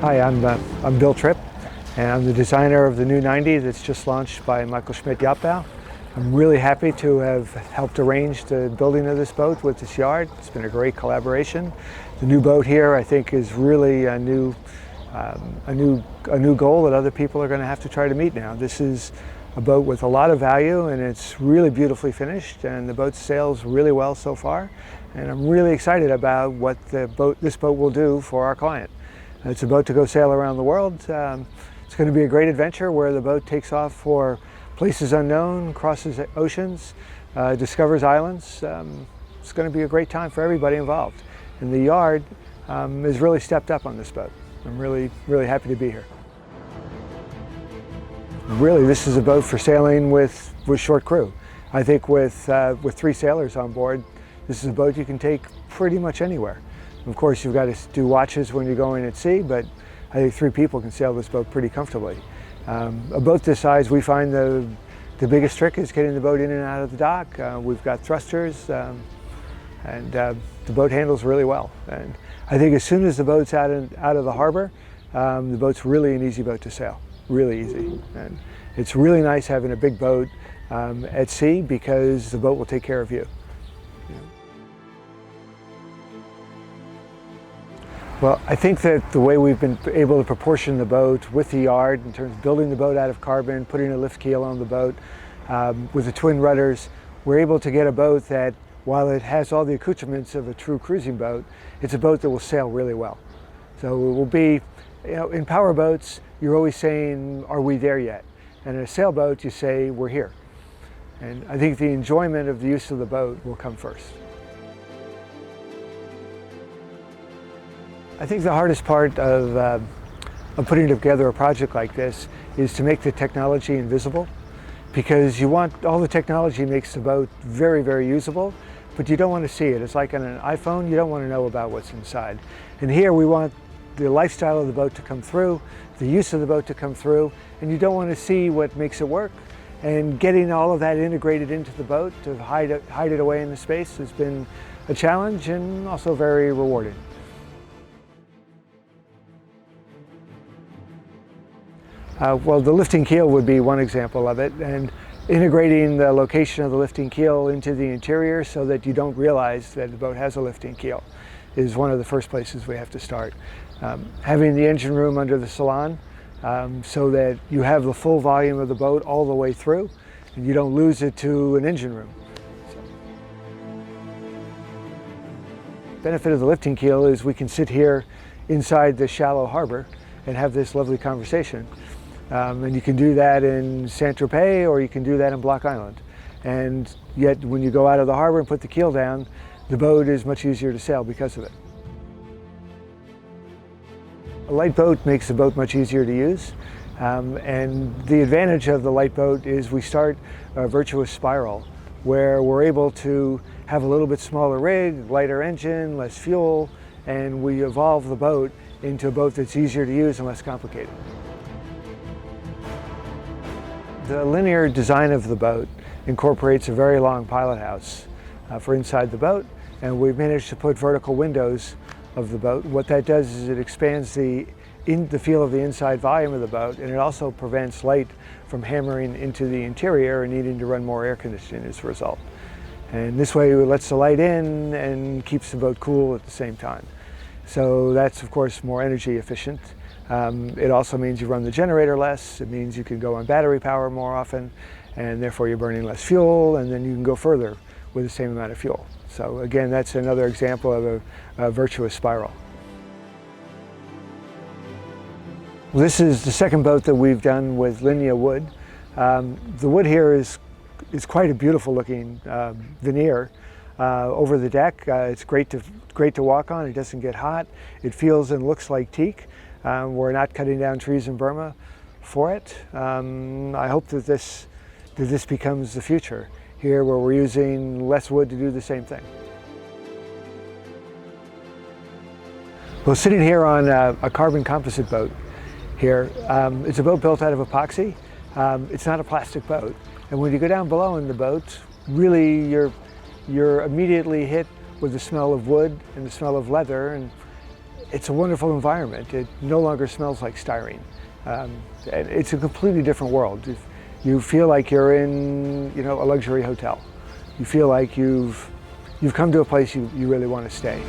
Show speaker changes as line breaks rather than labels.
Hi, I'm Bill Tripp, and I'm the designer of the new 90 that's just launched by Michael Schmidt Yacht. I'm really happy to have helped arrange the building of this boat with this yard. It's been a great collaboration. The new boat here, I think, is really a new goal that other people are going to have to try to meet now. This is a boat with a lot of value, and it's really beautifully finished, and the boat sails really well so far. And I'm really excited about what this boat will do for our client. It's a boat to go sail around the world. It's going to be a great adventure where the boat takes off for places unknown, crosses oceans, discovers islands. It's going to be a great time for everybody involved. And the yard has really stepped up on this boat. I'm really happy to be here. Really, this is a boat for sailing with short crew. I think with 3 sailors on board, this is a boat you can take pretty much anywhere. Of course, you've got to do watches when you're going at sea, but I think 3 people can sail this boat pretty comfortably. A boat this size, we find the biggest trick is getting the boat in and out of the dock. We've got thrusters, and the boat handles really well. And I think as soon as the boat's out of the harbor, the boat's really an easy boat to sail, really easy. And it's really nice having a big boat at sea because the boat will take care of you. Well, I think that the way we've been able to proportion the boat with the yard in terms of building the boat out of carbon, putting a lift keel on the boat, with the twin rudders, we're able to get a boat that, while it has all the accoutrements of a true cruising boat, it's a boat that will sail really well. So it will be, in power boats, you're always saying, are we there yet? And in a sailboat, you say, we're here. And I think the enjoyment of the use of the boat will come first. I think the hardest part of putting together a project like this is to make the technology invisible, because you want all the technology makes the boat very usable, but you don't want to see it. It's like on an iPhone, you don't want to know about what's inside. And here we want the lifestyle of the boat to come through, the use of the boat to come through, and you don't want to see what makes it work. And getting all of that integrated into the boat to hide it away in the space has been a challenge and also very rewarding. Well, the lifting keel would be one example of it, and integrating the location of the lifting keel into the interior so that you don't realize that the boat has a lifting keel is one of the first places we have to start. Having the engine room under the salon so that you have the full volume of the boat all the way through and you don't lose it to an engine room. The benefit of the lifting keel is we can sit here inside the shallow harbor and have this lovely conversation. And you can do that in Saint-Tropez or you can do that in Block Island. And yet when you go out of the harbor and put the keel down, the boat is much easier to sail because of it. A light boat makes the boat much easier to use. And the advantage of the light boat is we start a virtuous spiral where we're able to have a little bit smaller rig, lighter engine, less fuel, and we evolve the boat into a boat that's easier to use and less complicated. The linear design of the boat incorporates a very long pilot house for inside the boat, and we've managed to put vertical windows of the boat. What that does is it expands the feel of the inside volume of the boat, and it also prevents light from hammering into the interior and needing to run more air conditioning as a result. And this way it lets the light in and keeps the boat cool at the same time. So that's of course more energy efficient. It also means you run the generator less. It means you can go on battery power more often, and therefore you're burning less fuel, and then you can go further with the same amount of fuel. So again, that's another example of a virtuous spiral. Well, this is the second boat that we've done with Lignia Wood. The wood here is quite a beautiful looking veneer over the deck. It's great to walk on. It doesn't get hot. It feels and looks like teak. We're not cutting down trees in Burma for it. I hope that this becomes the future here, where we're using less wood to do the same thing. Well, sitting here on a carbon composite boat here, it's a boat built out of epoxy. It's not a plastic boat. And when you go down below in the boat, really you're immediately hit with the smell of wood and the smell of leather, and it's a wonderful environment. It no longer smells like styrene. It's a completely different world. You feel like you're in, you know, a luxury hotel. You feel like you've come to a place you really want to stay.